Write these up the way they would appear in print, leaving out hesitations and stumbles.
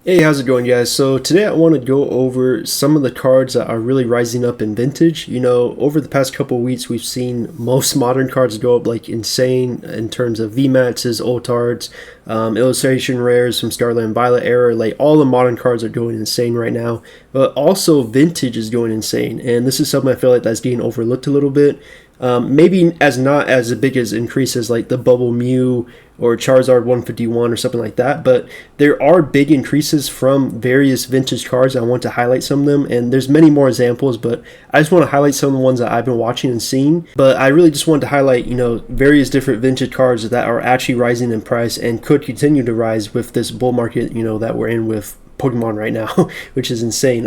Hey, how's it going, guys? So today I want to go over some of the cards that are really rising up in vintage. Over the past couple of weeks, we've seen most modern cards go up like insane in terms of VMAXs, Ultards, illustration rares from Scarlet and Violet era. Like all the modern cards are going insane right now, but also vintage is going insane, and this is something I feel like that's getting overlooked a little bit. Maybe as not as big as increases like the Bubble Mew or Charizard 151 or something like that, but there are big increases from various vintage cards. I want to highlight some of them, and there's many more examples, but I just want to highlight some of the ones that I've been watching and seeing. But I really just wanted to highlight, various different vintage cards that are actually rising in price and could continue to rise with this bull market, that we're in with Pokemon right now, which is insane.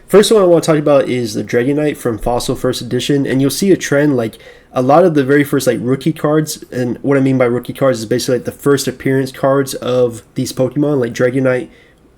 First one I want to talk about is the Dragonite from Fossil First Edition, and you'll see a trend like a lot of the very first like rookie cards, and what I mean by rookie cards is basically like the first appearance cards of these Pokemon, like Dragonite.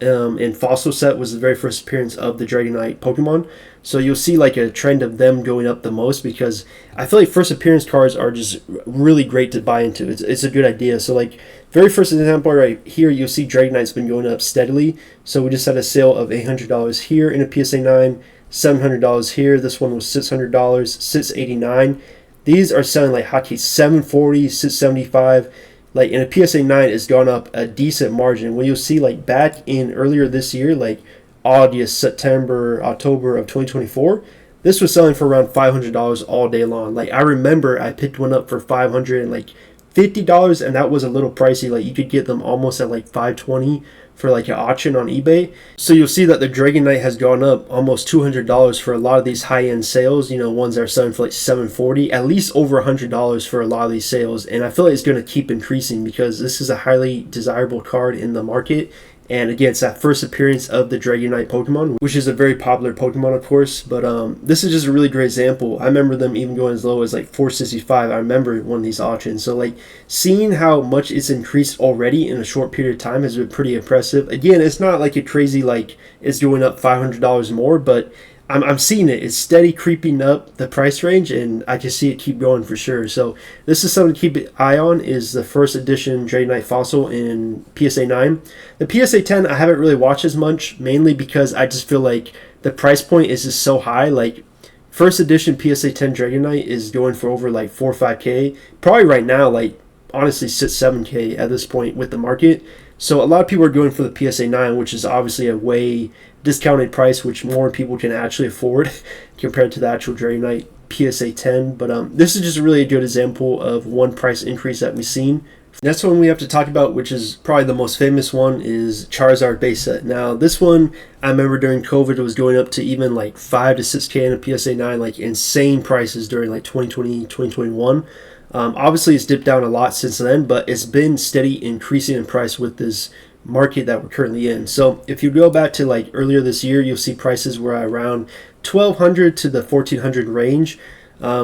And Fossil set was the very first appearance of the Dragonite Pokemon. So you'll see like a trend of them going up the most because I feel like first appearance cards are just really great to buy into. It's a good idea. So like very first example right here, you'll see Dragonite's been going up steadily. So we just had a sale of $800 here in a PSA 9, $700 here. This one was $600, $689. These are selling like hotcakes, $740, $675. Like in a PSA 9, it's gone up a decent margin. When you'll see like back in earlier this year, like August, September, October of 2024, this was selling for around $500 all day long. Like I remember I picked one up for $550, and that was a little pricey. Like you could get them almost at like $520 for like an auction on eBay. So you'll see that the Dragonite has gone up almost $200 for a lot of these high-end sales, ones that are selling for like $740, at least over $100 for a lot of these sales. And I feel like it's going to keep increasing because this is a highly desirable card in the market. And again, it's that first appearance of the Dragonite Pokemon, which is a very popular Pokemon, of course. But this is just a really great example. I remember them even going as low as like $465. I remember one of these auctions. So like seeing how much it's increased already in a short period of time has been pretty impressive. Again, it's not like a crazy like it's going up $500 more, but I'm seeing it. It's steady creeping up the price range, and I can see it keep going for sure. So this is something to keep an eye on. Is the first edition Dragonite Fossil in PSA 9. The PSA 10 I haven't really watched as much, mainly because I just feel like the price point is just so high. Like first edition PSA 10 Dragonite is going for over like 4 or 5K. Probably right now, like honestly 6-7K at this point with the market. So a lot of people are going for the PSA 9, which is obviously a way discounted price, which more people can actually afford compared to the actual Dragonite PSA 10. But this is just really a good example of one price increase that we've seen. Next one we have to talk about, which is probably the most famous one, is Charizard base set. Now this one, I remember during COVID, it was going up to even like 5 to 6K in a PSA 9, like insane prices during like 2020, 2021. Obviously it's dipped down a lot since then, but it's been steady increasing in price with this market that we're currently in. So if you go back to like earlier this year, you'll see prices were around 1200 to the 1400 range,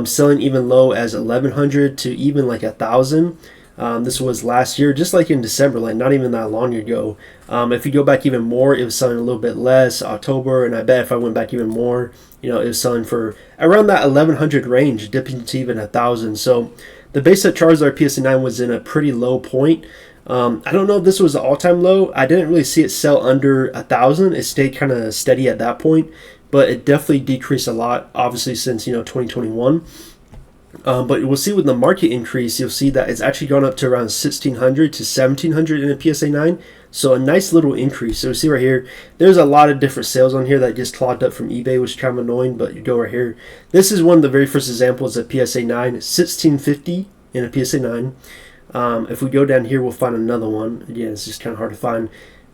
selling even low as 1100 to even like 1000. This was last year, just like in December, like not even that long ago. If you go back even more, it was selling a little bit less, October, and I bet if I went back even more, it was selling for around that 1100 range, dipping to even 1000. So the base set Charizard PSA 9 was in a pretty low point. I don't know if this was an all-time low. I didn't really see it sell under 1000. It stayed kind of steady at that point, but it definitely decreased a lot, obviously, since 2021. But we'll see with the market increase, you'll see that it's actually gone up to around 1600 to 1700 in a PSA 9. So a nice little increase. So you see right here, there's a lot of different sales on here that gets clogged up from eBay, which is kind of annoying, but you go right here. This is one of the very first examples of PSA 9, 1650 in a PSA 9. If we go down here, we'll find another one. Again, it's just kind of hard to find.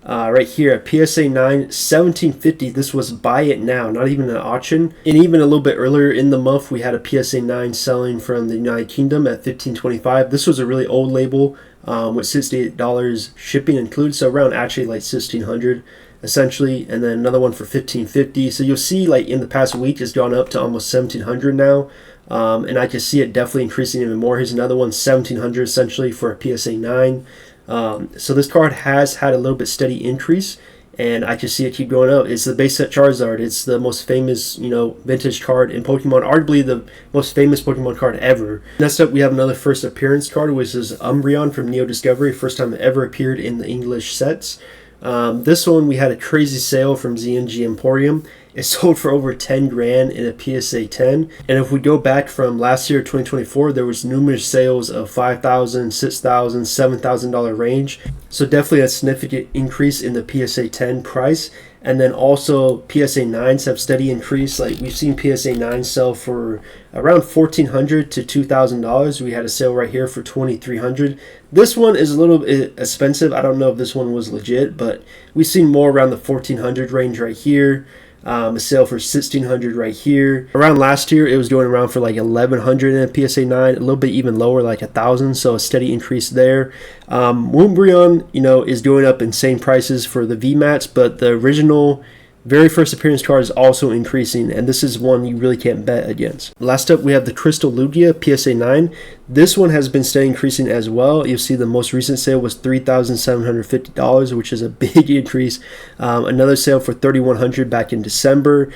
Right here at PSA 9, 1750. This was buy it now, not even an auction. And even a little bit earlier in the month, we had a PSA 9 selling from the United Kingdom at 1525. This was a really old label with $68 shipping included, so around actually like 1600 essentially. And then another one for 1550. So you'll see like in the past week, it's gone up to almost 1700 now. And I can see it definitely increasing even more. Here's another one, 1700 essentially for a PSA 9. So this card has had a little bit steady increase, and I can see it keep going up. It's the base set Charizard. It's the most famous, vintage card in Pokemon, arguably the most famous Pokemon card ever. Next up, we have another first appearance card, which is Umbreon from Neo Discovery, first time it ever appeared in the English sets. This one we had a crazy sale from ZNG Emporium. It sold for over 10 grand in a PSA 10. And if we go back from last year, 2024, there was numerous sales of $5,000, $6,000, $7,000 range. So definitely a significant increase in the PSA 10 price. And then also PSA 9s have steady increase. Like we've seen PSA 9 sell for around $1,400 to $2,000. We had a sale right here for $2,300. This one is a little bit expensive. I don't know if this one was legit, but we've seen more around the $1,400 range right here. A sale for $1,600 right here. Around last year, it was going around for like $1,100 in a PSA 9, a little bit even lower, like $1,000. So a steady increase there. Moonbreon, is going up insane prices for the VMAX, but the original very first appearance card is also increasing, and this is one you really can't bet against. Last up, we have the Crystal Lugia PSA 9. This one has been steady increasing as well. You'll see the most recent sale was $3,750, which is a big increase. Another sale for $3,100 back in December.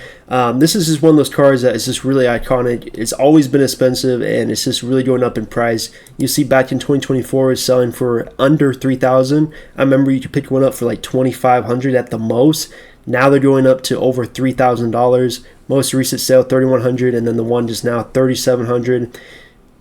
This is just one of those cards that is just really iconic. It's always been expensive, and it's just really going up in price. You see back in 2024, it's selling for under $3,000. I remember you could pick one up for like $2,500 at the most. Now they're going up to over $3,000. Most recent sale $3,100, and then the one just now $3,700.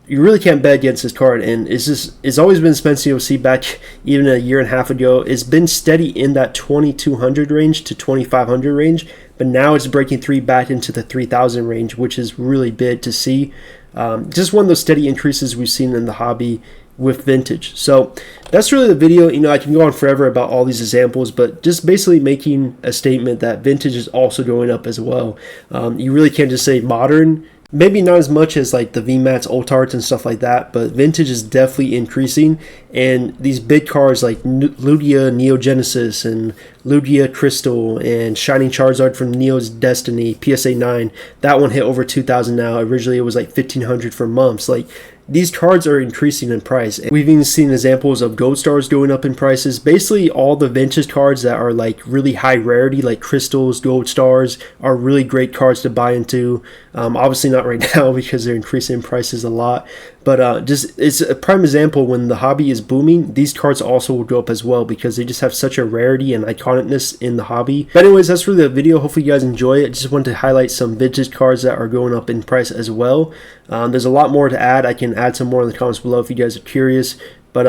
You really can't bet against this card, and it's always been expensive. You'll see back even a year and a half ago, it's been steady in that $2,200 range to $2,500 range, but now it's breaking through back into the $3,000 range, which is really big to see. Just one of those steady increases we've seen in the hobby with vintage. So that's really the video. I can go on forever about all these examples, but just basically making a statement that vintage is also going up as well. You really can't just say modern. Maybe not as much as like the VMAX Ultarts and stuff like that, but vintage is definitely increasing. And these big cards like Lugia Neo Genesis and Lugia Crystal and Shining Charizard from Neo's Destiny PSA 9, that one hit over $2,000 now. Originally it was like $1,500 for months. Like, these cards are increasing in price. We've even seen examples of gold stars going up in prices. Basically, all the vintage cards that are like really high rarity, like crystals, gold stars, are really great cards to buy into. Obviously not right now because they're increasing in prices a lot. But just it's a prime example when the hobby is booming, these cards also will go up as well because they just have such a rarity and iconicness in the hobby. But anyways, that's really the video. Hopefully you guys enjoy it. Just wanted to highlight some vintage cards that are going up in price as well. There's a lot more to add. I can add some more in the comments below if you guys are curious. But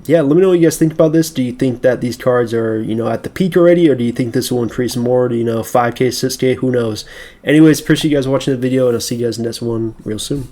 yeah, let me know what you guys think about this. Do you think that these cards are, at the peak already, or do you think this will increase more to, 5K, 6K? Who knows? Anyways, appreciate you guys watching the video, and I'll see you guys in the next one real soon.